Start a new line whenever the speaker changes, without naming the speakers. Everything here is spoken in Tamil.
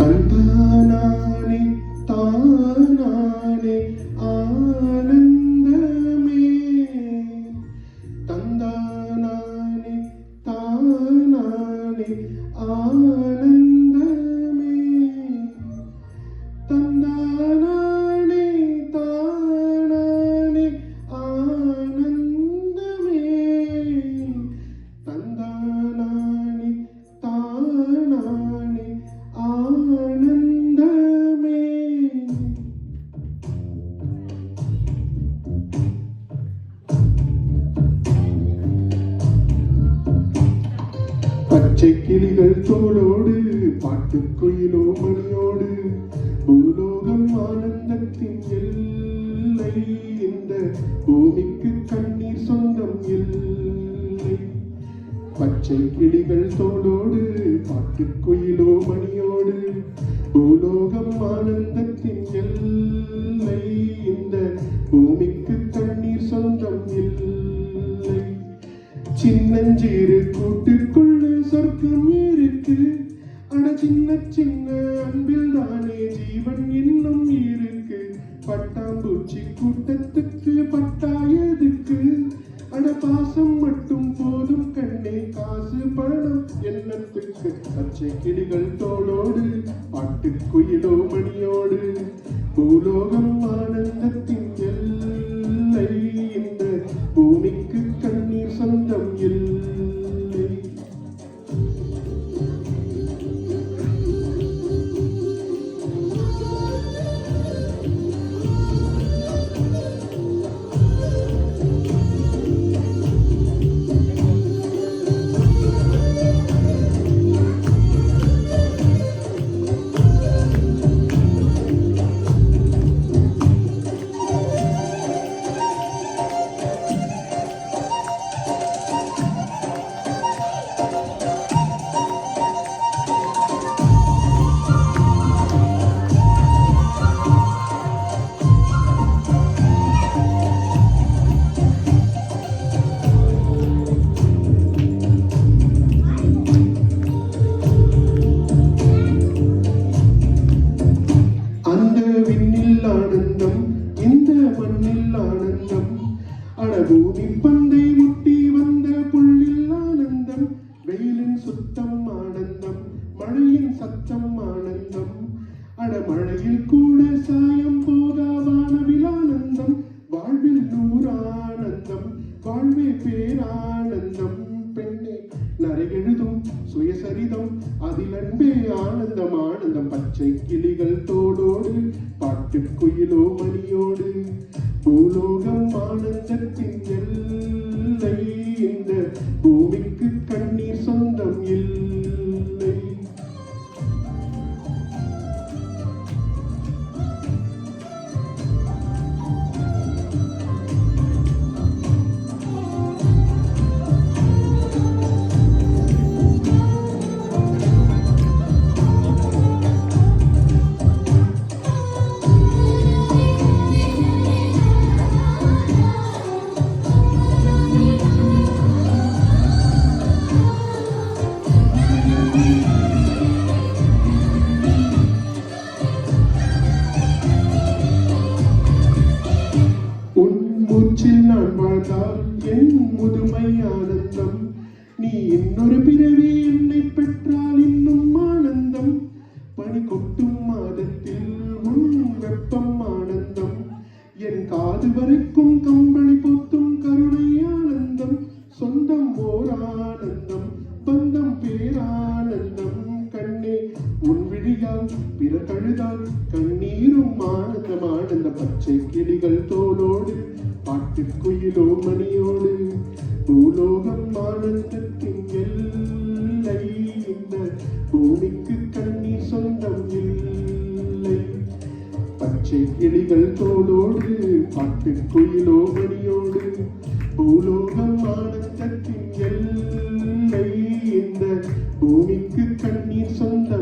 தந்தானே தானானே ஆனந்தமே தந்தானே தானானே ஆனந்தமே தந்தானே தானானே ஆனந்தமே தந்தானே தானானே ஆனந்தமே. பச்சை கிளிகள் தோளோடு பாட்டுக்குயிலோ மணியோடு பூலோகம் ஆனந்தத்தின் எல்லை. இந்த பூமிக்கு கண்ணீர் சொந்தம் இல்லை. பச்சை கிளிகள் தோளோடு பாட்டுக்குயிலோ மணியோடு பூலோகம் ஆனந்தத்தின் எல்லை. இந்த பூமிக்கு கண்ணீர் சொந்தம் இல்லை. சின்னஞ்சீரு கூட்டுக்குள்ள சொர்க்கம் இருக்கு. அட சின்ன சின்ன அன்பில் தானே ஜீவன் இன்னும் இருக்கு. பட்டாம்பூச்சி கூட்டத்துக்கு பட்டாயதுக்கு. அட பாசம் மட்டும் போதும் கண்ணே, காசு பணம் எண்ணத்துக்கு. பச்சை கிளிகள் தோளோடு பாட்டுக்குயிலோ மணியோடு பூலோகம் ஆனந்தத்தின் எல்லை. இந்த பூமிக்கு கண்ணீர் சொந்தம் இல்லை. ஆனந்தம் இந்த மண்ணில் ஆனந்தம். அடபூமி பந்தை முட்டி வந்த புள்ளில் ஆனந்தம். வெயிலின் சுத்தம் ஆனந்தம், மழையின் சத்தம் ஆனந்தம். அடமழையில் கூட சாயம் போகா வானவில் ஆனந்தம். வாழ்வில் நூறானந்தம், வாழ்வே பேரானந்தம். பெண்ணே நரையெழுதும் சுயசரிதம், அதில் அன்பே ஆனந்தம் ஆனந்தம். பச்சை கிளிகள் தோடோடு பாட்டுக்குயிலோ மணியோடு பூலோகம் ஆனந்தத்தின் எல்லை. இந்த பூமிக்கு கண்ணீர் சொந்தம் இல்லை. மூச்சில் நான் வாழ்ந்தால் என் முதுமை ஆனந்தம். நீ இன்னொரு பிறவி என்னை பெற்றால் இன்னும் ஆனந்தம். பனி கொட்டும் மாதத்தில் முன் வெப்பம் ஆனந்தம். என் காது வரைக்கும் கம்பளி போத்தும் கருணை ஆனந்தம். சொந்தம் ஓர் ஆனந்தம், பந்தம் பேரானந்தம். கண்ணே உன் விழியால் பிற கழுதால் கண்ணீரும் ஆனந்தம் ஆனந்த. பச்சை கிளிகள் தோளோடு பாட்டுக்குயிலோ மணியோடு பூலோகம் ஆனந்தத்தின் எல்லை. இந்த பூமிக்கு கண்ணீர் சொந்தம் இல்லை. பச்சை கிளிகள் தோளோடு பாட்டுக்குயிலோ மணியோடு பூலோகம் ஆனந்தத்தின் எல்லை. இந்த பூமிக்கு கண்ணீர் சொந்தம்